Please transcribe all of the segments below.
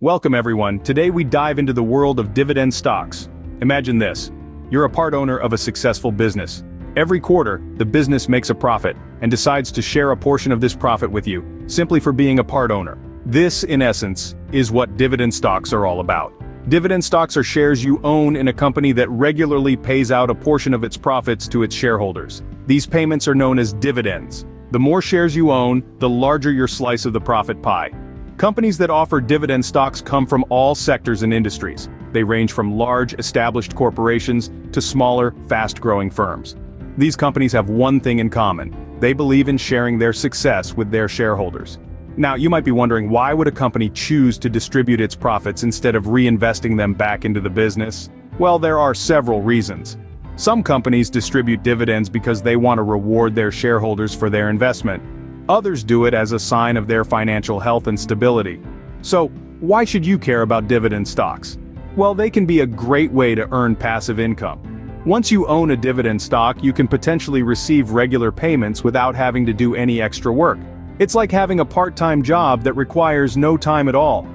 Welcome everyone. Today we dive into the world of dividend stocks. Imagine this. You're a part owner of a successful business. Every quarter, the business makes a profit and decides to share a portion of this profit with you, simply for being a part owner. This, in essence, is what dividend stocks are all about. Dividend stocks are shares you own in a company that regularly pays out a portion of its profits to its shareholders. These payments are known as dividends. The more shares you own, the larger your slice of the profit pie. Companies that offer dividend stocks come from all sectors and industries. They range from large, established corporations to smaller, fast-growing firms. These companies have one thing in common. They believe in sharing their success with their shareholders. Now, you might be wondering, why would a company choose to distribute its profits instead of reinvesting them back into the business? Well, there are several reasons. Some companies distribute dividends because they want to reward their shareholders for their investment. Others do it as a sign of their financial health and stability. So, why should you care about dividend stocks? Well, they can be a great way to earn passive income. Once you own a dividend stock, you can potentially receive regular payments without having to do any extra work. It's like having a part-time job that requires no time at all.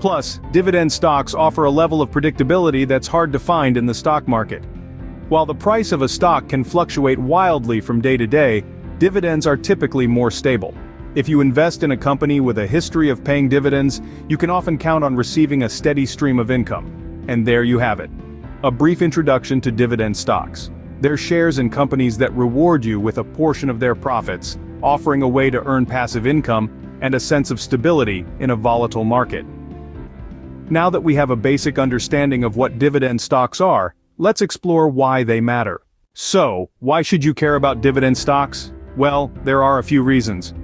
Plus, dividend stocks offer a level of predictability that's hard to find in the stock market. While the price of a stock can fluctuate wildly from day to day, dividends are typically more stable. If you invest in a company with a history of paying dividends, you can often count on receiving a steady stream of income. And there you have it. A brief introduction to dividend stocks. They're shares in companies that reward you with a portion of their profits, offering a way to earn passive income and a sense of stability in a volatile market. Now that we have a basic understanding of what dividend stocks are, let's explore why they matter. So, why should you care about dividend stocks? Well, there are a few reasons.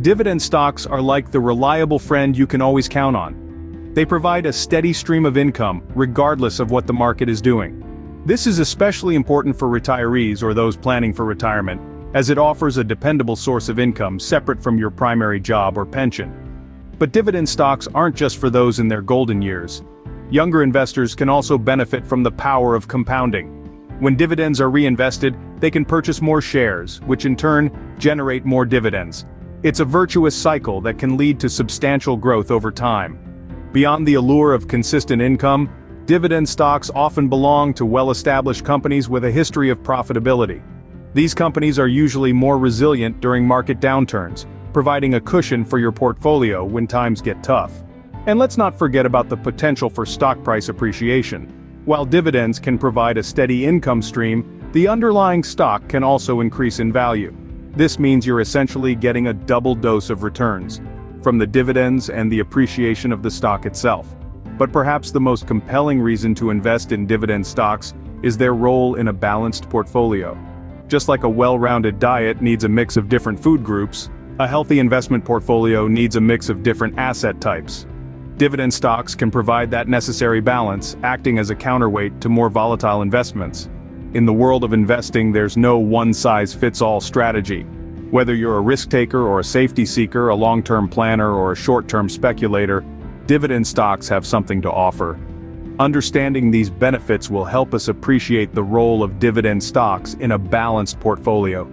Dividend stocks are like the reliable friend you can always count on. They provide a steady stream of income, regardless of what the market is doing. This is especially important for retirees or those planning for retirement, as it offers a dependable source of income separate from your primary job or pension. But dividend stocks aren't just for those in their golden years. Younger investors can also benefit from the power of compounding. When dividends are reinvested, they can purchase more shares, which in turn generate more dividends. It's a virtuous cycle that can lead to substantial growth over time. Beyond the allure of consistent income, dividend stocks often belong to well-established companies with a history of profitability. These companies are usually more resilient during market downturns, providing a cushion for your portfolio when times get tough. And let's not forget about the potential for stock price appreciation. While dividends can provide a steady income stream, the underlying stock can also increase in value. This means you're essentially getting a double dose of returns, from the dividends and the appreciation of the stock itself. But perhaps the most compelling reason to invest in dividend stocks is their role in a balanced portfolio. Just like a well-rounded diet needs a mix of different food groups, a healthy investment portfolio needs a mix of different asset types. Dividend stocks can provide that necessary balance, acting as a counterweight to more volatile investments. In the world of investing, there's no one-size-fits-all strategy. Whether you're a risk taker or a safety seeker, a long-term planner or a short-term speculator, dividend stocks have something to offer. Understanding these benefits will help us appreciate the role of dividend stocks in a balanced portfolio.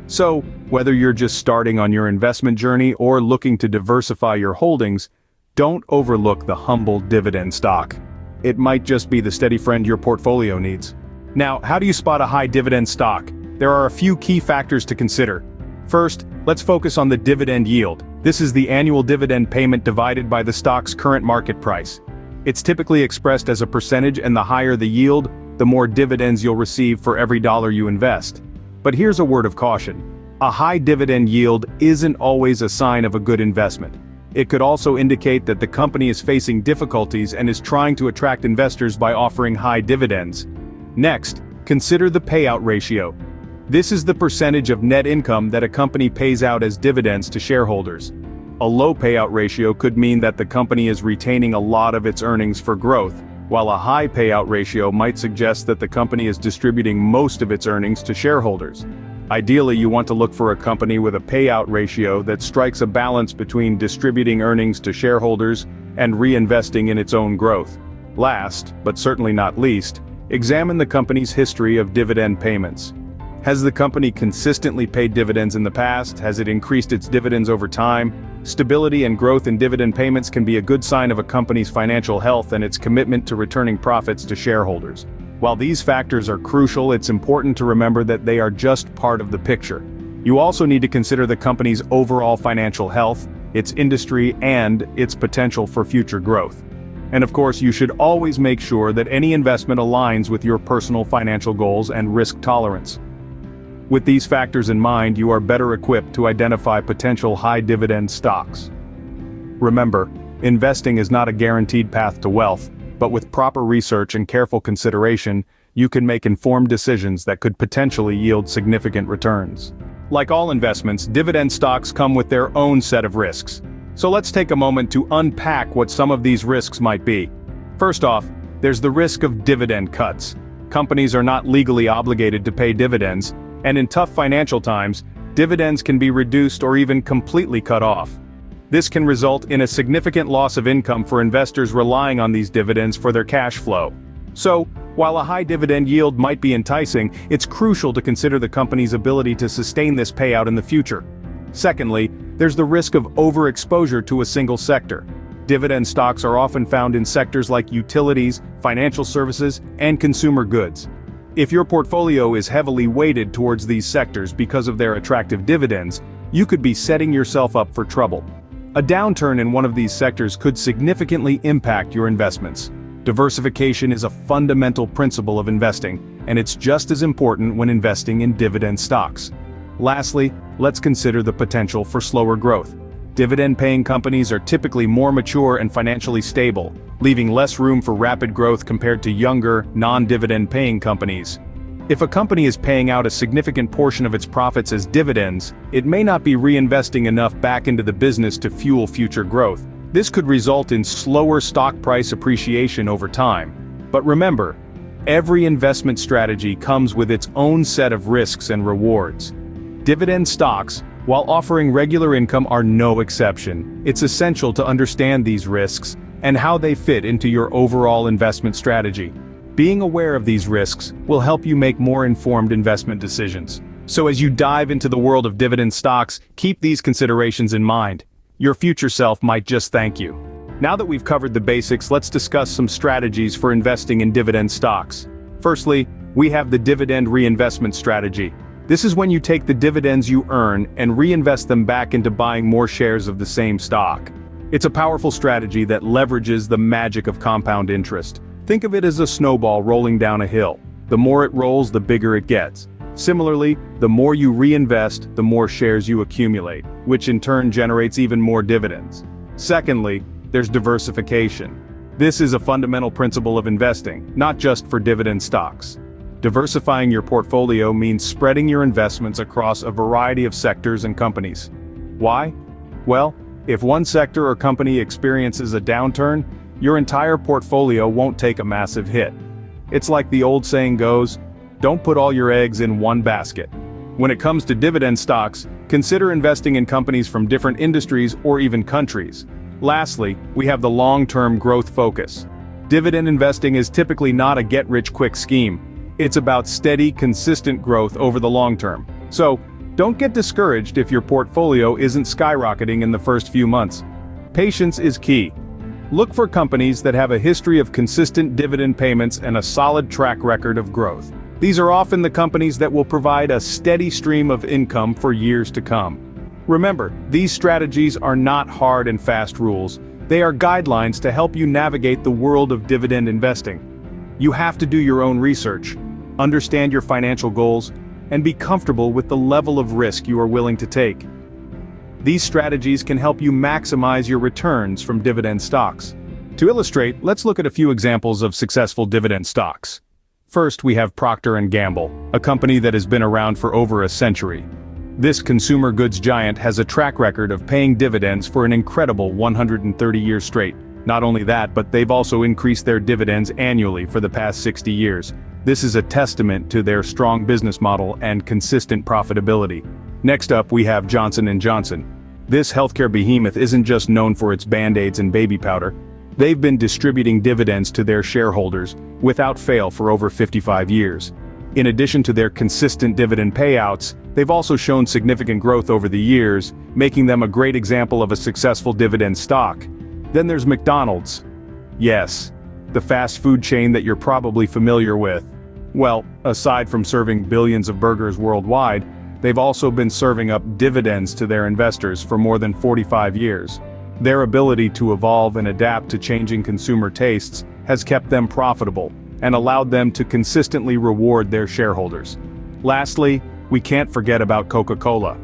So, whether you're just starting on your investment journey or looking to diversify your holdings, don't overlook the humble dividend stock. It might just be the steady friend your portfolio needs. Now, how do you spot a high dividend stock? There are a few key factors to consider. First, let's focus on the dividend yield. This is the annual dividend payment divided by the stock's current market price. It's typically expressed as a percentage, and the higher the yield, the more dividends you'll receive for every dollar you invest. But here's a word of caution. A high dividend yield isn't always a sign of a good investment. It could also indicate that the company is facing difficulties and is trying to attract investors by offering high dividends. Next, consider the payout ratio. This is the percentage of net income that a company pays out as dividends to shareholders. A low payout ratio could mean that the company is retaining a lot of its earnings for growth, while a high payout ratio might suggest that the company is distributing most of its earnings to shareholders. Ideally, you want to look for a company with a payout ratio that strikes a balance between distributing earnings to shareholders and reinvesting in its own growth. Last, but certainly not least, examine the company's history of dividend payments. Has the company consistently paid dividends in the past? Has it increased its dividends over time? Stability and growth in dividend payments can be a good sign of a company's financial health and its commitment to returning profits to shareholders. While these factors are crucial, it's important to remember that they are just part of the picture. You also need to consider the company's overall financial health, its industry, and its potential for future growth. And of course, you should always make sure that any investment aligns with your personal financial goals and risk tolerance. With these factors in mind, you are better equipped to identify potential high-dividend stocks. Remember, investing is not a guaranteed path to wealth, but with proper research and careful consideration, you can make informed decisions that could potentially yield significant returns. Like all investments, dividend stocks come with their own set of risks. So let's take a moment to unpack what some of these risks might be. First off, there's the risk of dividend cuts. Companies are not legally obligated to pay dividends, and in tough financial times, dividends can be reduced or even completely cut off. This can result in a significant loss of income for investors relying on these dividends for their cash flow. So, while a high dividend yield might be enticing, it's crucial to consider the company's ability to sustain this payout in the future. Secondly, there's the risk of overexposure to a single sector. Dividend stocks are often found in sectors like utilities, financial services, and consumer goods. If your portfolio is heavily weighted towards these sectors because of their attractive dividends, you could be setting yourself up for trouble. A downturn in one of these sectors could significantly impact your investments. Diversification is a fundamental principle of investing, and it's just as important when investing in dividend stocks. Lastly, let's consider the potential for slower growth. Dividend-paying companies are typically more mature and financially stable, leaving less room for rapid growth compared to younger, non-dividend-paying companies. If a company is paying out a significant portion of its profits as dividends, it may not be reinvesting enough back into the business to fuel future growth. This could result in slower stock price appreciation over time. But remember, every investment strategy comes with its own set of risks and rewards. Dividend stocks, while offering regular income, are no exception. It's essential to understand these risks and how they fit into your overall investment strategy. Being aware of these risks will help you make more informed investment decisions. So as you dive into the world of dividend stocks, keep these considerations in mind. Your future self might just thank you. Now that we've covered the basics, let's discuss some strategies for investing in dividend stocks. Firstly, we have the dividend reinvestment strategy. This is when you take the dividends you earn and reinvest them back into buying more shares of the same stock. It's a powerful strategy that leverages the magic of compound interest. Think of it as a snowball rolling down a hill. The more it rolls, the bigger it gets. Similarly, the more you reinvest, the more shares you accumulate, which in turn generates even more dividends. Secondly, there's diversification. This is a fundamental principle of investing, not just for dividend stocks. Diversifying your portfolio means spreading your investments across a variety of sectors and companies. Why? Well, if one sector or company experiences a downturn, your entire portfolio won't take a massive hit. It's like the old saying goes, don't put all your eggs in one basket. When it comes to dividend stocks, consider investing in companies from different industries or even countries. Lastly, we have the long-term growth focus. Dividend investing is typically not a get-rich-quick scheme. It's about steady, consistent growth over the long term. So, don't get discouraged if your portfolio isn't skyrocketing in the first few months. Patience is key. Look for companies that have a history of consistent dividend payments and a solid track record of growth. These are often the companies that will provide a steady stream of income for years to come. Remember, these strategies are not hard and fast rules. They are guidelines to help you navigate the world of dividend investing. You have to do your own research, understand your financial goals, and be comfortable with the level of risk you are willing to take. These strategies can help you maximize your returns from dividend stocks. To illustrate, let's look at a few examples of successful dividend stocks. First, we have Procter & Gamble, a company that has been around for over a century. This consumer goods giant has a track record of paying dividends for an incredible 130 years straight. Not only that, but they've also increased their dividends annually for the past 60 years. This is a testament to their strong business model and consistent profitability. Next up, we have Johnson & Johnson. This healthcare behemoth isn't just known for its Band-Aids and baby powder. They've been distributing dividends to their shareholders without fail for over 55 years. In addition to their consistent dividend payouts, they've also shown significant growth over the years, making them a great example of a successful dividend stock. Then there's McDonald's. Yes, the fast food chain that you're probably familiar with. Well, aside from serving billions of burgers worldwide, they've also been serving up dividends to their investors for more than 45 years. Their ability to evolve and adapt to changing consumer tastes has kept them profitable and allowed them to consistently reward their shareholders. Lastly, we can't forget about Coca-Cola.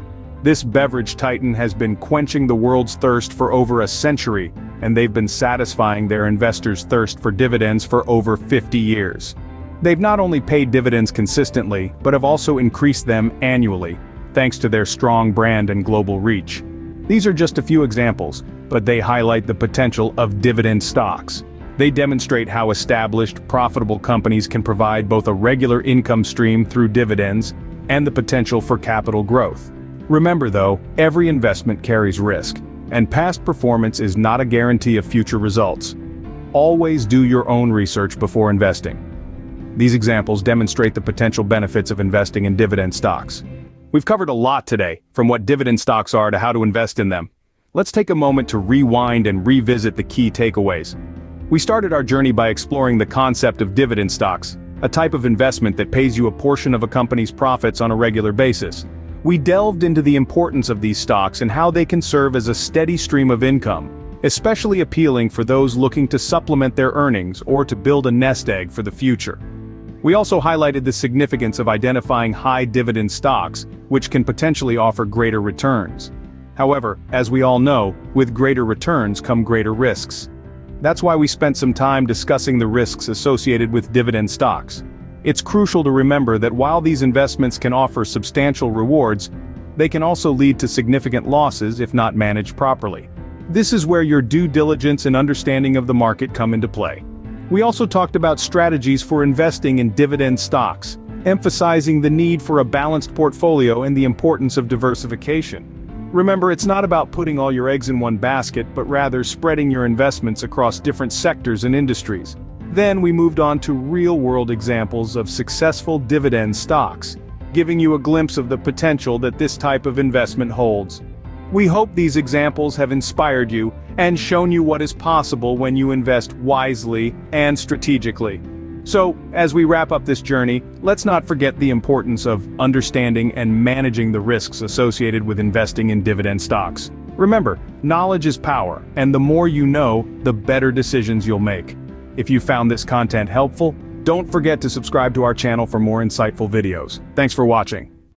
This beverage titan has been quenching the world's thirst for over a century, and they've been satisfying their investors' thirst for dividends for over 50 years. They've not only paid dividends consistently, but have also increased them annually, thanks to their strong brand and global reach. These are just a few examples, but they highlight the potential of dividend stocks. They demonstrate how established, profitable companies can provide both a regular income stream through dividends and the potential for capital growth. Remember though, every investment carries risk, and past performance is not a guarantee of future results. Always do your own research before investing. These examples demonstrate the potential benefits of investing in dividend stocks. We've covered a lot today, from what dividend stocks are to how to invest in them. Let's take a moment to rewind and revisit the key takeaways. We started our journey by exploring the concept of dividend stocks, a type of investment that pays you a portion of a company's profits on a regular basis. We delved into the importance of these stocks and how they can serve as a steady stream of income, especially appealing for those looking to supplement their earnings or to build a nest egg for the future. We also highlighted the significance of identifying high dividend stocks, which can potentially offer greater returns. However, as we all know, with greater returns come greater risks. That's why we spent some time discussing the risks associated with dividend stocks. It's crucial to remember that while these investments can offer substantial rewards, they can also lead to significant losses if not managed properly. This is where your due diligence and understanding of the market come into play. We also talked about strategies for investing in dividend stocks, emphasizing the need for a balanced portfolio and the importance of diversification. Remember, it's not about putting all your eggs in one basket, but rather spreading your investments across different sectors and industries. Then we moved on to real-world examples of successful dividend stocks, giving you a glimpse of the potential that this type of investment holds. We hope these examples have inspired you and shown you what is possible when you invest wisely and strategically. So, as we wrap up this journey, let's not forget the importance of understanding and managing the risks associated with investing in dividend stocks. Remember, knowledge is power, and the more you know, the better decisions you'll make. If you found this content helpful, don't forget to subscribe to our channel for more insightful videos. Thanks for watching.